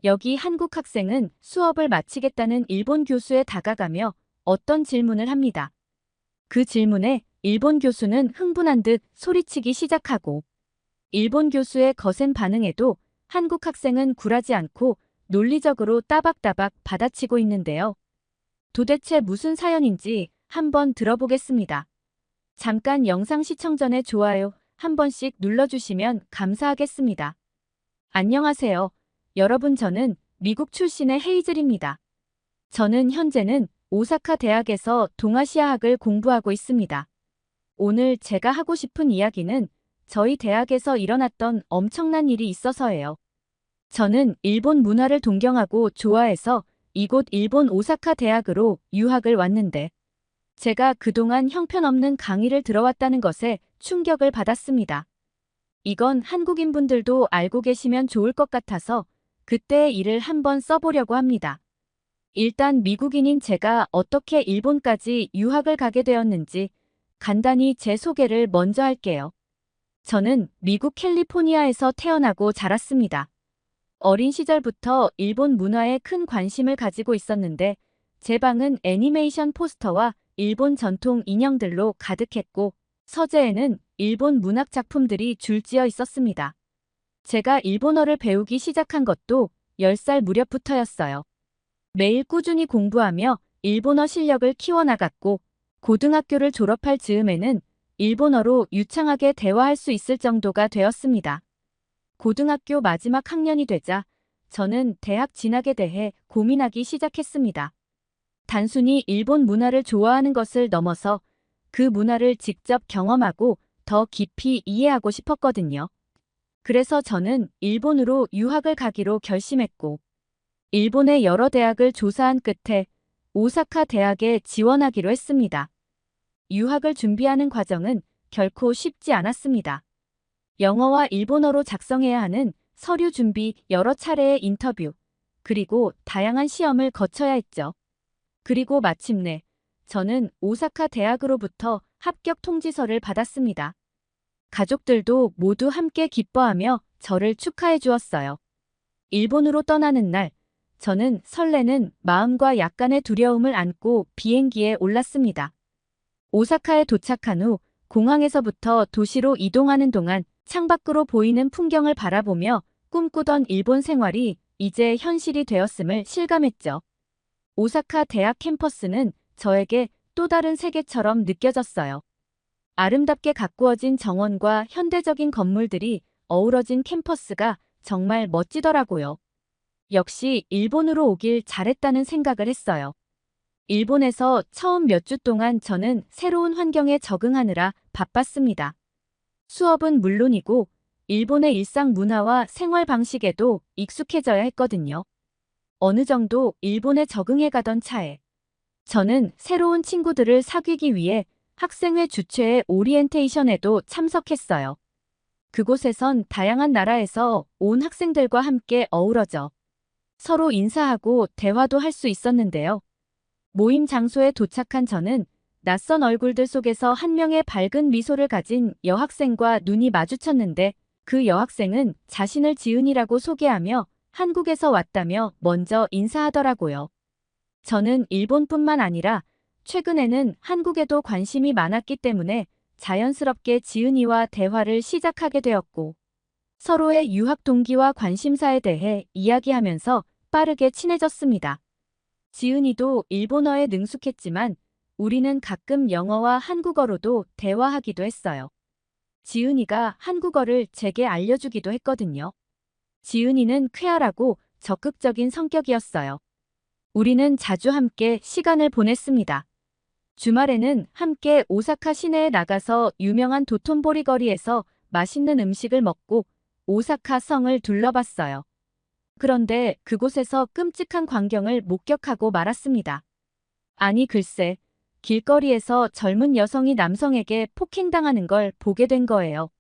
여기 한국 학생은 수업을 마치겠다는 일본 교수에 다가가며 어떤 질문을 합니다. 그 질문에 일본 교수는 흥분한 듯 소리치기 시작하고 일본 교수의 거센 반응에도 한국 학생은 굴하지 않고 논리적으로 따박따박 받아치고 있는데요. 도대체 무슨 사연인지 한번 들어보겠습니다. 잠깐 영상 시청 전에 좋아요 한 번씩 눌러주시면 감사하겠습니다. 안녕하세요. 여러분, 저는 미국 출신의 헤이즐입니다. 저는 현재는 오사카 대학에서 동아시아학을 공부하고 있습니다. 오늘 제가 하고 싶은 이야기는 저희 대학에서 일어났던 엄청난 일이 있어서예요. 저는 일본 문화를 동경하고 좋아해서 이곳 일본 오사카 대학으로 유학을 왔는데 제가 그동안 형편없는 강의를 들어왔다는 것에 충격을 받았습니다. 이건 한국인분들도 알고 계시면 좋을 것 같아서 그때의 일을 한번 써보려고 합니다. 일단 미국인인 제가 어떻게 일본까지 유학을 가게 되었는지 간단히 제 소개를 먼저 할게요. 저는 미국 캘리포니아에서 태어나고 자랐습니다. 어린 시절부터 일본 문화에 큰 관심을 가지고 있었는데 제 방은 애니메이션 포스터와 일본 전통 인형들로 가득했고 서재에는 일본 문학 작품들이 줄지어 있었습니다. 제가 일본어를 배우기 시작한 것도 10살 무렵부터였어요. 매일 꾸준히 공부하며 일본어 실력을 키워나갔고 고등학교를 졸업할 즈음에는 일본어로 유창하게 대화할 수 있을 정도가 되었습니다. 고등학교 마지막 학년이 되자 저는 대학 진학에 대해 고민하기 시작했습니다. 단순히 일본 문화를 좋아하는 것을 넘어서 그 문화를 직접 경험하고 더 깊이 이해하고 싶었거든요. 그래서 저는 일본으로 유학을 가기로 결심했고 일본의 여러 대학을 조사한 끝에 오사카 대학에 지원하기로 했습니다. 유학을 준비하는 과정은 결코 쉽지 않았습니다. 영어와 일본어로 작성해야 하는 서류 준비, 여러 차례의 인터뷰, 그리고 다양한 시험을 거쳐야 했죠. 그리고 마침내 저는 오사카 대학으로부터 합격 통지서를 받았습니다. 가족들도 모두 함께 기뻐하며 저를 축하해 주었어요. 일본으로 떠나는 날, 저는 설레는 마음과 약간의 두려움을 안고 비행기에 올랐습니다. 오사카에 도착한 후 공항에서부터 도시로 이동하는 동안 창밖으로 보이는 풍경을 바라보며 꿈꾸던 일본 생활이 이제 현실이 되었음을 실감했죠. 오사카 대학 캠퍼스는 저에게 또 다른 세계처럼 느껴졌어요. 아름답게 가꾸어진 정원과 현대적인 건물들이 어우러진 캠퍼스가 정말 멋지더라고요. 역시 일본으로 오길 잘했다는 생각을 했어요. 일본에서 처음 몇 주 동안 저는 새로운 환경에 적응하느라 바빴습니다. 수업은 물론이고 일본의 일상 문화와 생활 방식에도 익숙해져야 했거든요. 어느 정도 일본에 적응해 가던 차에 저는 새로운 친구들을 사귀기 위해 학생회 주최의 오리엔테이션에도 참석했어요. 그곳에선 다양한 나라에서 온 학생들과 함께 어우러져 서로 인사하고 대화도 할 수 있었는데요. 모임 장소에 도착한 저는 낯선 얼굴들 속에서 한 명의 밝은 미소를 가진 여학생과 눈이 마주쳤는데 그 여학생은 자신을 지은이라고 소개하며 한국에서 왔다며 먼저 인사하더라고요. 저는 일본뿐만 아니라 최근에는 한국에도 관심이 많았기 때문에 자연스럽게 지은이와 대화를 시작하게 되었고 서로의 유학 동기와 관심사에 대해 이야기하면서 빠르게 친해졌습니다. 지은이도 일본어에 능숙했지만 우리는 가끔 영어와 한국어로도 대화하기도 했어요. 지은이가 한국어를 제게 알려주기도 했거든요. 지은이는 쾌활하고 적극적인 성격이었어요. 우리는 자주 함께 시간을 보냈습니다. 주말에는 함께 오사카 시내에 나가서 유명한 도톤보리 거리에서 맛있는 음식을 먹고 오사카 성을 둘러봤어요. 그런데 그곳에서 끔찍한 광경을 목격하고 말았습니다. 아니 글쎄, 길거리에서 젊은 여성이 남성에게 폭행당하는 걸 보게 된 거예요.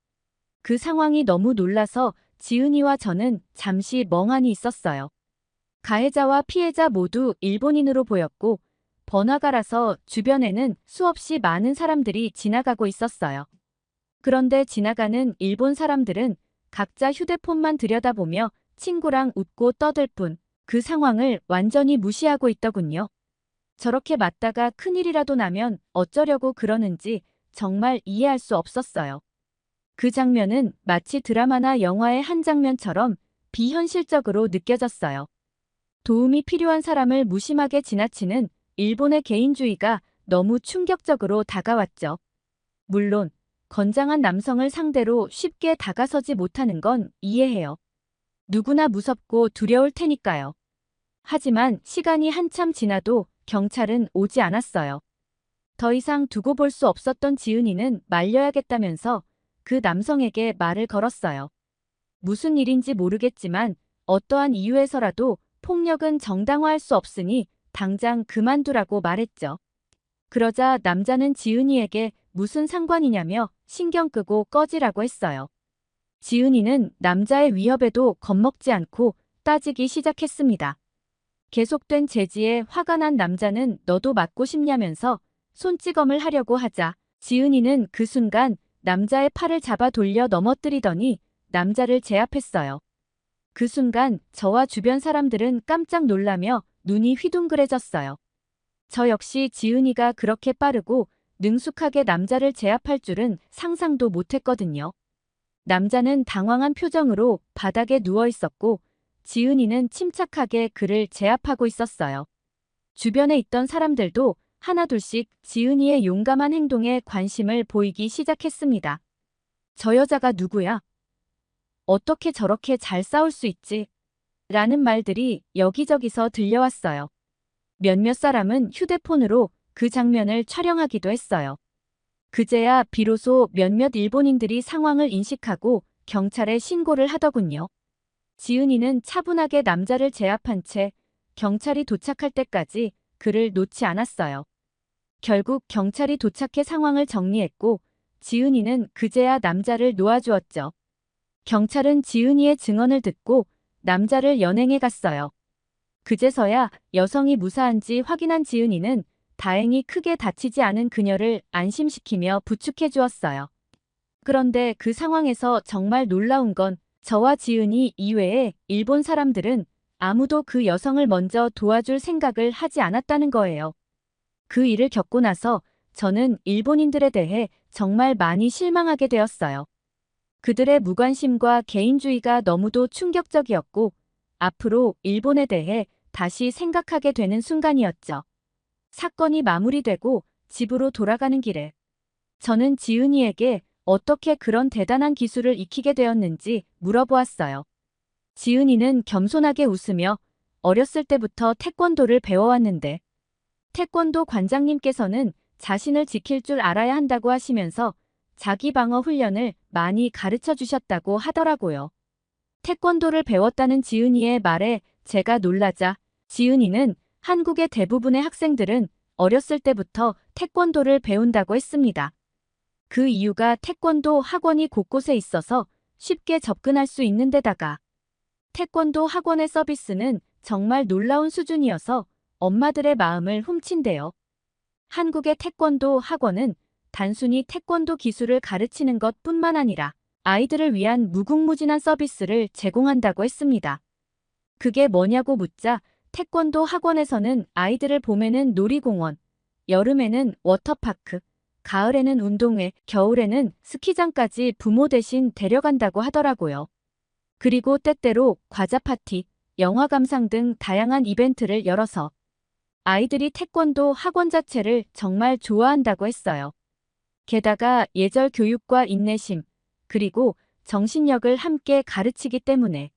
그 상황이 너무 놀라서 지은이와 저는 잠시 멍하니 있었어요. 가해자와 피해자 모두 일본인으로 보였고 번화가라서 주변에는 수없이 많은 사람들이 지나가고 있었어요. 그런데 지나가는 일본 사람들은 각자 휴대폰만 들여다보며 친구랑 웃고 떠들 뿐 그 상황을 완전히 무시하고 있더군요. 저렇게 맞다가 큰일이라도 나면 어쩌려고 그러는지 정말 이해할 수 없었어요. 그 장면은 마치 드라마나 영화의 한 장면처럼 비현실적으로 느껴졌어요. 도움이 필요한 사람을 무심하게 지나치는 일본의 개인주의가 너무 충격적으로 다가왔죠. 물론 건장한 남성을 상대로 쉽게 다가서지 못하는 건 이해해요. 누구나 무섭고 두려울 테니까요. 하지만 시간이 한참 지나도 경찰은 오지 않았어요. 더 이상 두고 볼 수 없었던 지은이는 말려야겠다면서 그 남성에게 말을 걸었어요. 무슨 일인지 모르겠지만 어떠한 이유에서라도 폭력은 정당화할 수 없으니 당장 그만두라고 말했죠. 그러자 남자는 지은이에게 무슨 상관이냐며 신경 끄고 꺼지라고 했어요. 지은이는 남자의 위협에도 겁먹지 않고 따지기 시작했습니다. 계속된 제지에 화가 난 남자는 너도 맞고 싶냐면서 손찌검을 하려고 하자 지은이는 그 순간 남자의 팔을 잡아 돌려 넘어뜨리더니 남자를 제압했어요. 그 순간 저와 주변 사람들은 깜짝 놀라며 눈이 휘둥그레졌어요. 저 역시 지은이가 그렇게 빠르고 능숙하게 남자를 제압할 줄은 상상도 못했거든요. 남자는 당황한 표정으로 바닥에 누워 있었고 지은이는 침착하게 그를 제압하고 있었어요. 주변에 있던 사람들도 하나둘씩 지은이의 용감한 행동에 관심을 보이기 시작했습니다. 저 여자가 누구야? 어떻게 저렇게 잘 싸울 수 있지? 라는 말들이 여기저기서 들려왔어요. 몇몇 사람은 휴대폰으로 그 장면을 촬영하기도 했어요. 그제야 비로소 몇몇 일본인들이 상황을 인식하고 경찰에 신고를 하더군요. 지은이는 차분하게 남자를 제압한 채 경찰이 도착할 때까지 그를 놓지 않았어요. 결국 경찰이 도착해 상황을 정리했고 지은이는 그제야 남자를 놓아주었죠. 경찰은 지은이의 증언을 듣고 남자를 연행해 갔어요. 그제서야 여성이 무사한지 확인한 지은이는 다행히 크게 다치지 않은 그녀를 안심시키며 부축해 주었어요. 그런데 그 상황에서 정말 놀라운 건 저와 지은이 이외에 일본 사람들은 아무도 그 여성을 먼저 도와줄 생각을 하지 않았다는 거예요. 그 일을 겪고 나서 저는 일본인들에 대해 정말 많이 실망하게 되었어요. 그들의 무관심과 개인주의가 너무도 충격적이었고 앞으로 일본에 대해 다시 생각하게 되는 순간이었죠. 사건이 마무리되고 집으로 돌아가는 길에 저는 지은이에게 어떻게 그런 대단한 기술을 익히게 되었는지 물어보았어요. 지은이는 겸손하게 웃으며 어렸을 때부터 태권도를 배워왔는데 태권도 관장님께서는 자신을 지킬 줄 알아야 한다고 하시면서 자기 방어 훈련을 많이 가르쳐 주셨다고 하더라고요. 태권도를 배웠다는 지은이의 말에 제가 놀라자 지은이는 한국의 대부분의 학생들은 어렸을 때부터 태권도를 배운다고 했습니다. 그 이유가 태권도 학원이 곳곳에 있어서 쉽게 접근할 수 있는 데다가 태권도 학원의 서비스는 정말 놀라운 수준이어서 엄마들의 마음을 훔친대요. 한국의 태권도 학원은 단순히 태권도 기술을 가르치는 것뿐만 아니라 아이들을 위한 무궁무진한 서비스를 제공한다고 했습니다. 그게 뭐냐고 묻자 태권도 학원에서는 아이들을 봄에는 놀이공원, 여름에는 워터파크, 가을에는 운동회, 겨울에는 스키장까지 부모 대신 데려간다고 하더라고요. 그리고 때때로 과자 파티, 영화 감상 등 다양한 이벤트를 열어서 아이들이 태권도 학원 자체를 정말 좋아한다고 했어요. 게다가 예절 교육과 인내심, 그리고 정신력을 함께 가르치기 때문에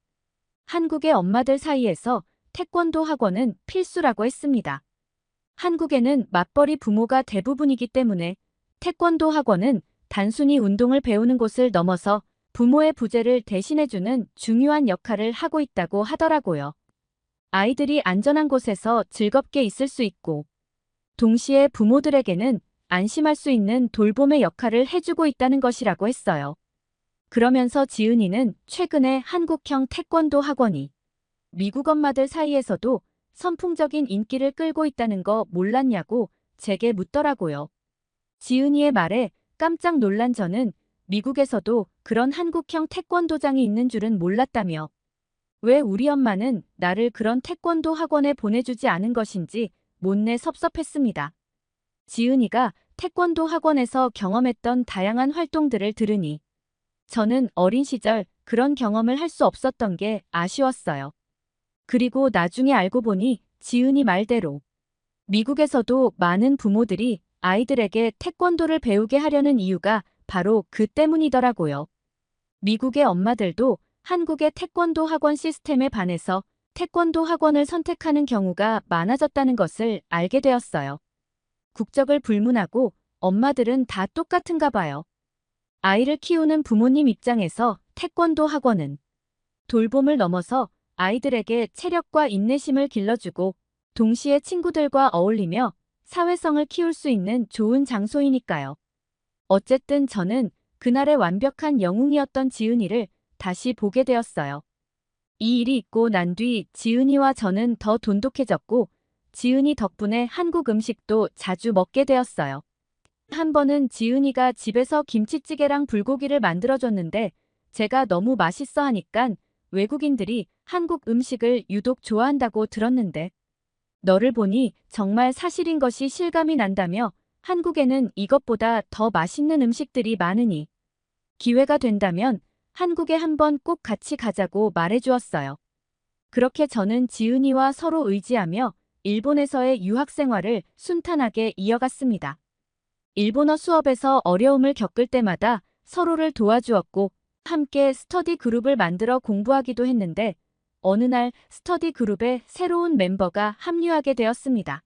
한국의 엄마들 사이에서 태권도 학원은 필수라고 했습니다. 한국에는 맞벌이 부모가 대부분이기 때문에 태권도 학원은 단순히 운동을 배우는 곳을 넘어서 부모의 부재를 대신해주는 중요한 역할을 하고 있다고 하더라고요. 아이들이 안전한 곳에서 즐겁게 있을 수 있고 동시에 부모들에게는 안심할 수 있는 돌봄의 역할을 해주고 있다는 것이라고 했어요. 그러면서 지은이는 최근에 한국형 태권도 학원이 미국 엄마들 사이에서도 선풍적인 인기를 끌고 있다는 거 몰랐냐고 제게 묻더라고요. 지은이의 말에 깜짝 놀란 저는 미국에서도 그런 한국형 태권도장이 있는 줄은 몰랐다며 왜 우리 엄마는 나를 그런 태권도 학원에 보내주지 않은 것인지 못내 섭섭했습니다. 지은이가 태권도 학원에서 경험했던 다양한 활동들을 들으니 저는 어린 시절 그런 경험을 할 수 없었던 게 아쉬웠어요. 그리고 나중에 알고 보니 지은이 말대로 미국에서도 많은 부모들이 아이들에게 태권도를 배우게 하려는 이유가 바로 그 때문이더라고요. 미국의 엄마들도 한국의 태권도 학원 시스템에 반해서 태권도 학원을 선택하는 경우가 많아졌다는 것을 알게 되었어요. 국적을 불문하고 엄마들은 다 똑같은가 봐요. 아이를 키우는 부모님 입장에서 태권도 학원은 돌봄을 넘어서 아이들에게 체력과 인내심을 길러주고 동시에 친구들과 어울리며 사회성을 키울 수 있는 좋은 장소이니까요. 어쨌든 저는 그날의 완벽한 영웅이었던 지은이를 다시 보게 되었어요. 이 일이 있고 난 뒤 지은이와 저는 더 돈독해졌고 지은이 덕분에 한국 음식도 자주 먹게 되었어요. 한 번은 지은이가 집에서 김치찌개랑 불고기를 만들어줬는데 제가 너무 맛있어 하니깐 외국인들이 한국 음식을 유독 좋아한다고 들었는데 너를 보니 정말 사실인 것이 실감이 난다며 한국에는 이것보다 더 맛있는 음식들이 많으니 기회가 된다면 한국에 한번 꼭 같이 가자고 말해주었어요. 그렇게 저는 지은이와 서로 의지하며 일본에서의 유학 생활을 순탄하게 이어갔습니다. 일본어 수업에서 어려움을 겪을 때마다 서로를 도와주었고 함께 스터디 그룹을 만들어 공부하기도 했는데 어느 날 스터디 그룹에 새로운 멤버가 합류하게 되었습니다.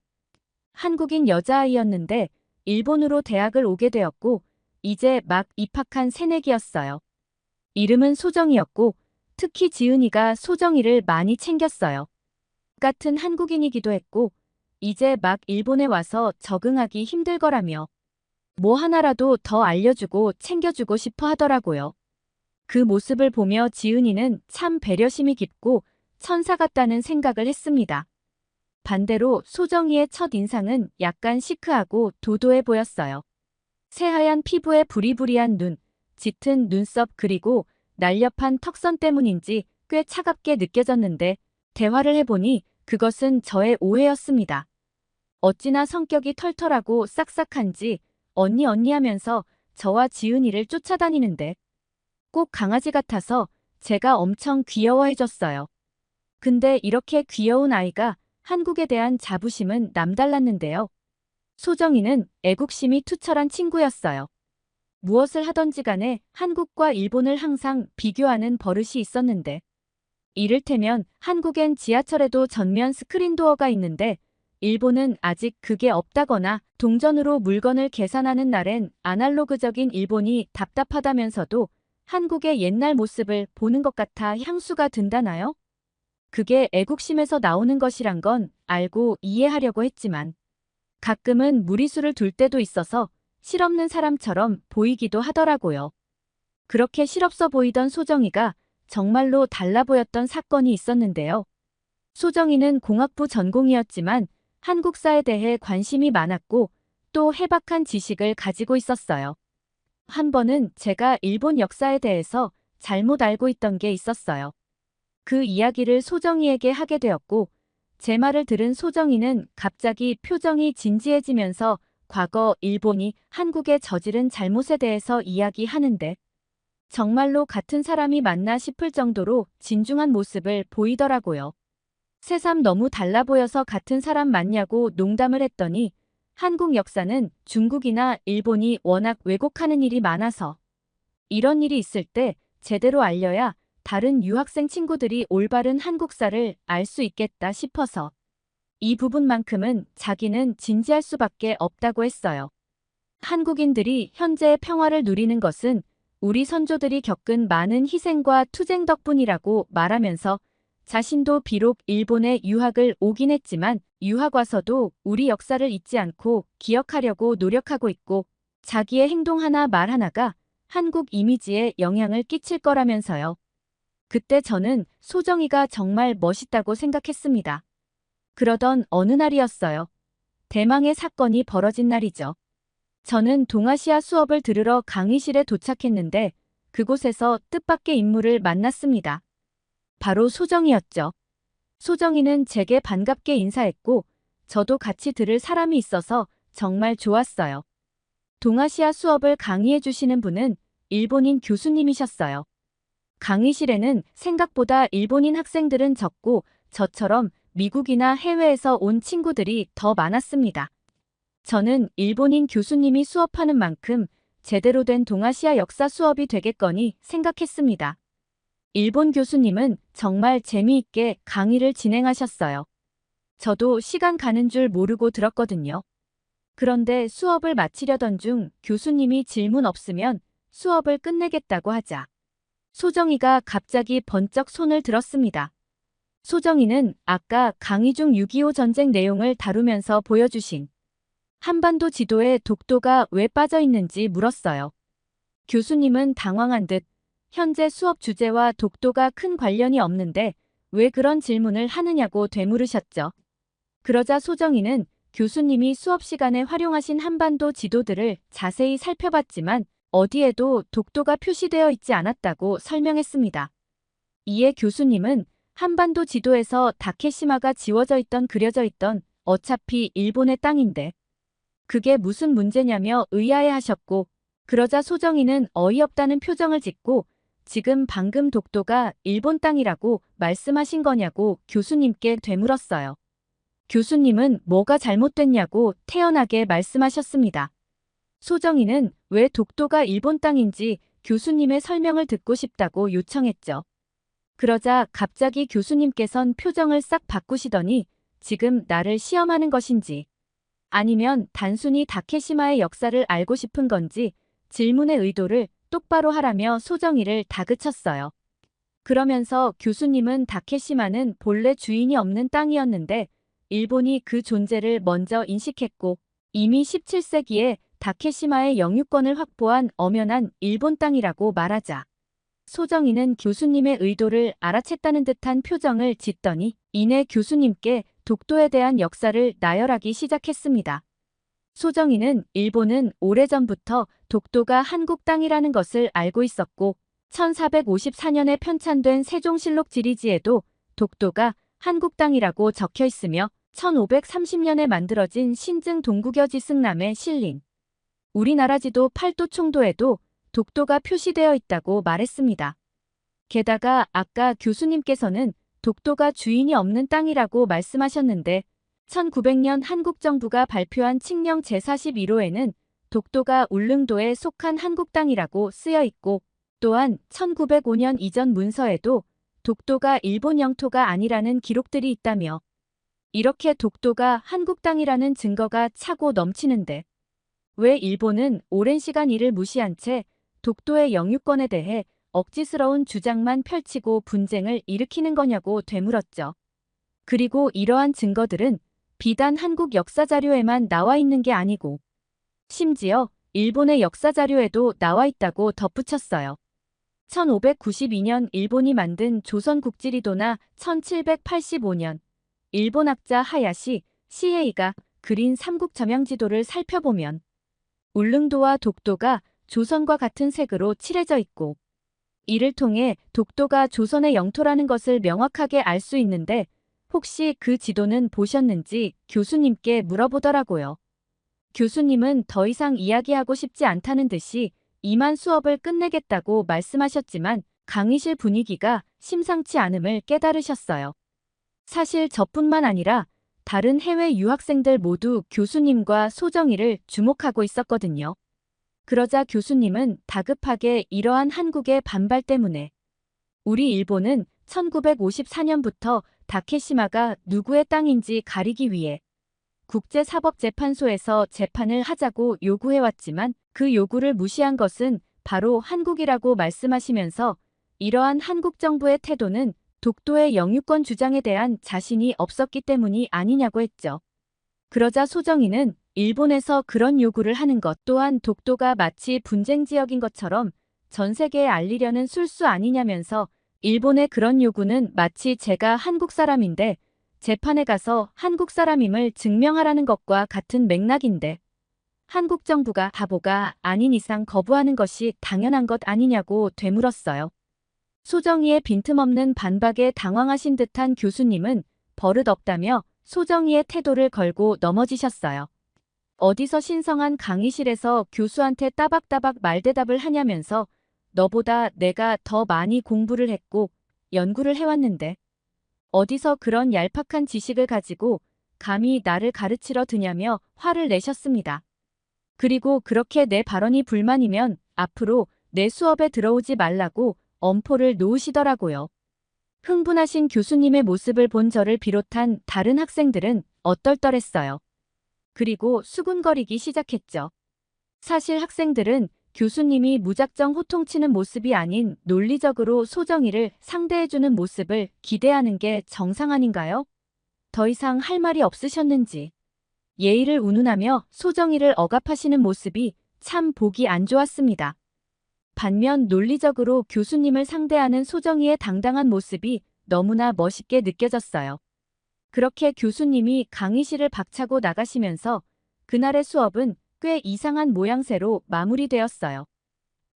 한국인 여자아이였는데 일본으로 대학을 오게 되었고 이제 막 입학한 새내기였어요. 이름은 소정이었고 특히 지은이가 소정이를 많이 챙겼어요. 같은 한국인이기도 했고 이제 막 일본에 와서 적응하기 힘들 거라며 뭐 하나라도 더 알려주고 챙겨주고 싶어 하더라고요. 그 모습을 보며 지은이는 참 배려심이 깊고 천사 같다는 생각을 했습니다. 반대로 소정이의 첫 인상은 약간 시크하고 도도해 보였어요. 새하얀 피부에 부리부리한 눈, 짙은 눈썹 그리고 날렵한 턱선 때문인지 꽤 차갑게 느껴졌는데 대화를 해보니 그것은 저의 오해였습니다. 어찌나 성격이 털털하고 싹싹한지 언니 하면서 저와 지은이를 쫓아다니는데 꼭 강아지 같아서 제가 엄청 귀여워해졌어요. 근데 이렇게 귀여운 아이가 한국에 대한 자부심은 남달랐는데요. 소정이는 애국심이 투철한 친구였어요. 무엇을 하던지 간에 한국과 일본을 항상 비교하는 버릇이 있었는데 이를테면 한국엔 지하철에도 전면 스크린도어가 있는데 일본은 아직 그게 없다거나 동전으로 물건을 계산하는 날엔 아날로그적인 일본이 답답하다면서도 한국의 옛날 모습을 보는 것 같아 향수가 든다나요? 그게 애국심에서 나오는 것이란 건 알고 이해하려고 했지만 가끔은 무리수를 둘 때도 있어서 실없는 사람처럼 보이기도 하더라고요. 그렇게 실없어 보이던 소정이가 정말로 달라 보였던 사건이 있었는데요. 소정이는 공학부 전공이었지만 한국사에 대해 관심이 많았고 또 해박한 지식을 가지고 있었어요. 한 번은 제가 일본 역사에 대해서 잘못 알고 있던 게 있었어요. 그 이야기를 소정이에게 하게 되었고 제 말을 들은 소정이는 갑자기 표정이 진지해지면서 과거 일본이 한국에 저지른 잘못에 대해서 이야기하는데 정말로 같은 사람이 맞나 싶을 정도로 진중한 모습을 보이더라고요. 새삼 너무 달라 보여서 같은 사람 맞냐고 농담을 했더니 한국 역사는 중국이나 일본이 워낙 왜곡하는 일이 많아서 이런 일이 있을 때 제대로 알려야 다른 유학생 친구들이 올바른 한국사를 알 수 있겠다 싶어서 이 부분만큼은 자기는 진지할 수밖에 없다고 했어요. 한국인들이 현재의 평화를 누리는 것은 우리 선조들이 겪은 많은 희생과 투쟁 덕분이라고 말하면서 자신도 비록 일본에 유학을 오긴 했지만 유학 와서도 우리 역사를 잊지 않고 기억하려고 노력하고 있고 자기의 행동 하나 말 하나가 한국 이미지에 영향을 끼칠 거라면서요. 그때 저는 소정이가 정말 멋있다고 생각했습니다. 그러던 어느 날이었어요. 대망의 사건이 벌어진 날이죠. 저는 동아시아 수업을 들으러 강의실에 도착했는데 그곳에서 뜻밖의 인물을 만났습니다. 바로 소정이었죠. 소정이는 제게 반갑게 인사했고 저도 같이 들을 사람이 있어서 정말 좋았어요. 동아시아 수업을 강의해 주시는 분은 일본인 교수님이셨어요. 강의실에는 생각보다 일본인 학생들은 적고 저처럼 미국이나 해외에서 온 친구들이 더 많았습니다. 저는 일본인 교수님이 수업하는 만큼 제대로 된 동아시아 역사 수업이 되겠거니 생각했습니다. 일본 교수님은 정말 재미있게 강의를 진행하셨어요. 저도 시간 가는 줄 모르고 들었거든요. 그런데 수업을 마치려던 중 교수님이 질문 없으면 수업을 끝내겠다고 하자 소정이가 갑자기 번쩍 손을 들었습니다. 소정이는 아까 강의 중 6.25 전쟁 내용을 다루면서 보여주신 한반도 지도에 독도가 왜 빠져 있는지 물었어요. 교수님은 당황한 듯 현재 수업 주제와 독도가 큰 관련이 없는데 왜 그런 질문을 하느냐고 되물으셨죠. 그러자 소정이는 교수님이 수업 시간에 활용하신 한반도 지도들을 자세히 살펴봤지만 어디에도 독도가 표시되어 있지 않았다고 설명했습니다. 이에 교수님은 한반도 지도에서 다케시마가 그려져 있던 어차피 일본의 땅인데 그게 무슨 문제냐며 의아해하셨고 그러자 소정이는 어이없다는 표정을 짓고 지금 방금 독도가 일본 땅이라고 말씀하신 거냐고 교수님께 되물었어요. 교수님은 뭐가 잘못됐냐고 태연하게 말씀하셨습니다. 소정이는 왜 독도가 일본 땅인지 교수님의 설명을 듣고 싶다고 요청했죠. 그러자 갑자기 교수님께선 표정을 싹 바꾸시더니 지금 나를 시험하는 것인지 아니면 단순히 다케시마의 역사를 알고 싶은 건지 질문의 의도를 똑바로 하라며 소정이를 다그쳤어요. 그러면서 교수님은 다케시마는 본래 주인이 없는 땅이었는데 일본이 그 존재를 먼저 인식했고 이미 17세기에 다케시마의 영유권을 확보한 엄연한 일본 땅이라고 말하자 소정이는 교수님의 의도를 알아챘다는 듯한 표정을 짓더니 이내 교수님께 독도에 대한 역사를 나열하기 시작했습니다. 소정이는 일본은 오래전부터 독도가 한국 땅이라는 것을 알고 있었고 1454년에 편찬된 세종실록 지리지에도 독도가 한국 땅이라고 적혀 있으며 1530년에 만들어진 신증 동국여지 승남에 실린 우리나라 지도 팔도 총도에도 독도가 표시되어 있다고 말했습니다. 게다가 아까 교수님께서는 독도가 주인이 없는 땅이라고 말씀하셨는데 1900년 한국 정부가 발표한 칙령 제41호에는 독도가 울릉도에 속한 한국 땅이라고 쓰여 있고 또한 1905년 이전 문서에도 독도가 일본 영토가 아니라는 기록들이 있다며 이렇게 독도가 한국 땅이라는 증거가 차고 넘치는데 왜 일본은 오랜 시간 이를 무시한 채 독도의 영유권에 대해 억지스러운 주장만 펼치고 분쟁을 일으키는 거냐고 되물었죠. 그리고 이러한 증거들은 비단 한국 역사자료에만 나와 있는 게 아니고 심지어 일본의 역사자료에도 나와 있다고 덧붙였어요. 1592년 일본이 만든 조선국지리도나 1785년 일본 학자 하야시 시에이가 그린 삼국점형지도를 살펴보면 울릉도와 독도가 조선과 같은 색으로 칠해져 있고 이를 통해 독도가 조선의 영토라는 것을 명확하게 알 수 있는데 혹시 그 지도는 보셨는지 교수님께 물어보더라고요. 교수님은 더 이상 이야기하고 싶지 않다는 듯이 이만 수업을 끝내겠다고 말씀하셨지만 강의실 분위기가 심상치 않음을 깨달으셨어요. 사실 저뿐만 아니라 다른 해외 유학생들 모두 교수님과 소정이를 주목하고 있었거든요. 그러자 교수님은 다급하게 이러한 한국의 반발 때문에 우리 일본은 1954년부터 다케시마가 누구의 땅인지 가리기 위해 국제사법재판소에서 재판을 하자고 요구해왔지만 그 요구를 무시한 것은 바로 한국이라고 말씀하시면서 이러한 한국 정부의 태도는 독도의 영유권 주장에 대한 자신이 없었기 때문이 아니냐고 했죠. 그러자 소정이는 일본에서 그런 요구를 하는 것 또한 독도가 마치 분쟁 지역인 것처럼 전 세계에 알리려는 술수 아니냐면서 일본의 그런 요구는 마치 제가 한국 사람인데 재판에 가서 한국 사람임을 증명하라는 것과 같은 맥락인데 한국 정부가 바보가 아닌 이상 거부하는 것이 당연한 것 아니냐고 되물었어요. 소정이의 빈틈없는 반박에 당황하신 듯한 교수님은 버릇없다며 소정이의 태도를 걸고 넘어지셨어요. 어디서 신성한 강의실에서 교수한테 따박따박 말대답을 하냐면서 너보다 내가 더 많이 공부를 했고 연구를 해왔는데 어디서 그런 얄팍한 지식을 가지고 감히 나를 가르치러 드냐며 화를 내셨습니다. 그리고 그렇게 내 발언이 불만이면 앞으로 내 수업에 들어오지 말라고 엄포를 놓으시더라고요. 흥분하신 교수님의 모습을 본 저를 비롯한 다른 학생들은 얼떨떨했어요. 그리고 수군거리기 시작했죠. 사실 학생들은 교수님이 무작정 호통치는 모습이 아닌 논리적으로 소정이를 상대해주는 모습을 기대하는 게 정상 아닌가요? 더 이상 할 말이 없으셨는지 예의를 운운하며 소정이를 억압하시는 모습이 참 보기 안 좋았습니다. 반면 논리적으로 교수님을 상대하는 소정이의 당당한 모습이 너무나 멋있게 느껴졌어요. 그렇게 교수님이 강의실을 박차고 나가시면서 그날의 수업은 꽤 이상한 모양새로 마무리되었어요.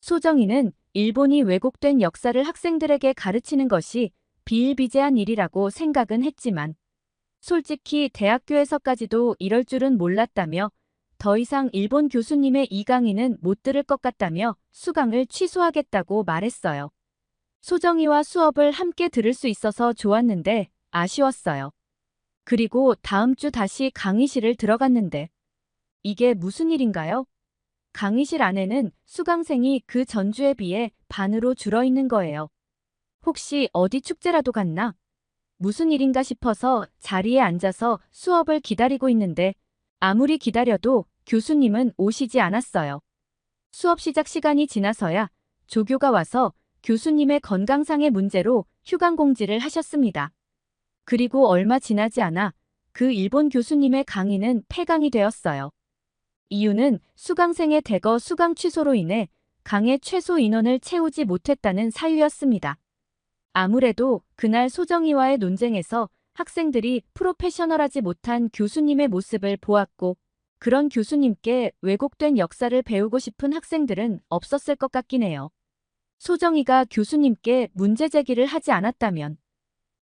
소정이는 일본이 왜곡된 역사를 학생들에게 가르치는 것이 비일비재한 일이라고 생각은 했지만 솔직히 대학교에서까지도 이럴 줄은 몰랐다며 더 이상 일본 교수님의 이 강의는 못 들을 것 같다며 수강을 취소하겠다고 말했어요. 소정이와 수업을 함께 들을 수 있어서 좋았는데 아쉬웠어요. 그리고 다음 주 다시 강의실을 들어갔는데 이게 무슨 일인가요? 강의실 안에는 수강생이 그 전주에 비해 반으로 줄어 있는 거예요. 혹시 어디 축제라도 갔나? 무슨 일인가 싶어서 자리에 앉아서 수업을 기다리고 있는데 아무리 기다려도 교수님은 오시지 않았어요. 수업 시작 시간이 지나서야 조교가 와서 교수님의 건강상의 문제로 휴강 공지를 하셨습니다. 그리고 얼마 지나지 않아 그 일본 교수님의 강의는 폐강이 되었어요. 이유는 수강생의 대거 수강 취소로 인해 강의 최소 인원을 채우지 못했다는 사유였습니다. 아무래도 그날 소정이와의 논쟁에서 학생들이 프로페셔널하지 못한 교수님의 모습을 보았고 그런 교수님께 왜곡된 역사를 배우고 싶은 학생들은 없었을 것 같긴 해요. 소정이가 교수님께 문제 제기를 하지 않았다면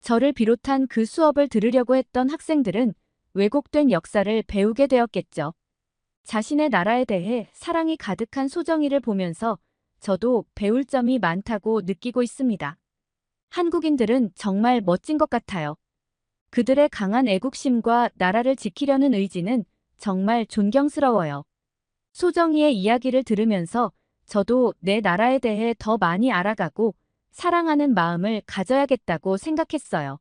저를 비롯한 그 수업을 들으려고 했던 학생들은 왜곡된 역사를 배우게 되었겠죠. 자신의 나라에 대해 사랑이 가득한 소정이를 보면서 저도 배울 점이 많다고 느끼고 있습니다. 한국인들은 정말 멋진 것 같아요. 그들의 강한 애국심과 나라를 지키려는 의지는 정말 존경스러워요. 소정이의 이야기를 들으면서 저도 내 나라에 대해 더 많이 알아가고 사랑하는 마음을 가져야겠다고 생각했어요.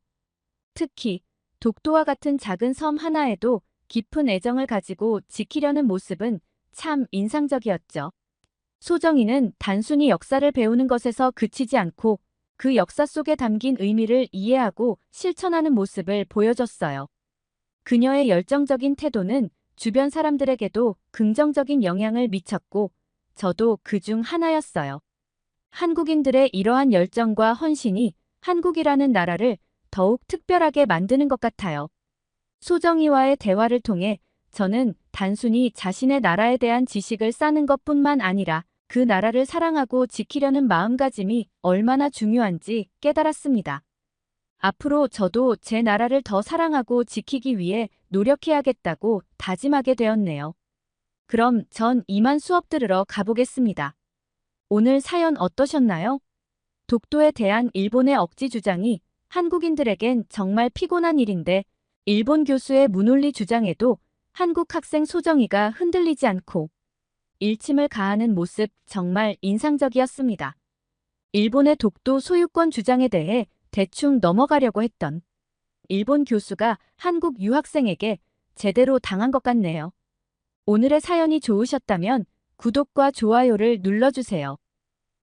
특히 독도와 같은 작은 섬 하나에도 깊은 애정을 가지고 지키려는 모습은 참 인상적이었죠. 소정이는 단순히 역사를 배우는 것에서 그치지 않고 그 역사 속에 담긴 의미를 이해하고 실천하는 모습을 보여줬어요. 그녀의 열정적인 태도는 주변 사람들에게도 긍정적인 영향을 미쳤고 저도 그중 하나였어요. 한국인들의 이러한 열정과 헌신이 한국이라는 나라를 더욱 특별하게 만드는 것 같아요. 소정이와의 대화를 통해 저는 단순히 자신의 나라에 대한 지식을 쌓는 것뿐만 아니라 그 나라를 사랑하고 지키려는 마음가짐이 얼마나 중요한지 깨달았습니다. 앞으로 저도 제 나라를 더 사랑하고 지키기 위해 노력해야겠다고 다짐하게 되었네요. 그럼 전 이만 수업 들으러 가보겠습니다. 오늘 사연 어떠셨나요? 독도에 대한 일본의 억지 주장이 한국인들에겐 정말 피곤한 일인데 일본 교수의 무논리 주장에도 한국 학생 소정이가 흔들리지 않고 일침을 가하는 모습 정말 인상적이었습니다. 일본의 독도 소유권 주장에 대해 대충 넘어가려고 했던 일본 교수가 한국 유학생에게 제대로 당한 것 같네요. 오늘의 사연이 좋으셨다면 구독과 좋아요를 눌러주세요.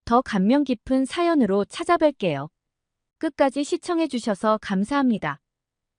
더 감명 깊은 사연으로 찾아뵐게요. 끝까지 시청해주셔서 감사합니다.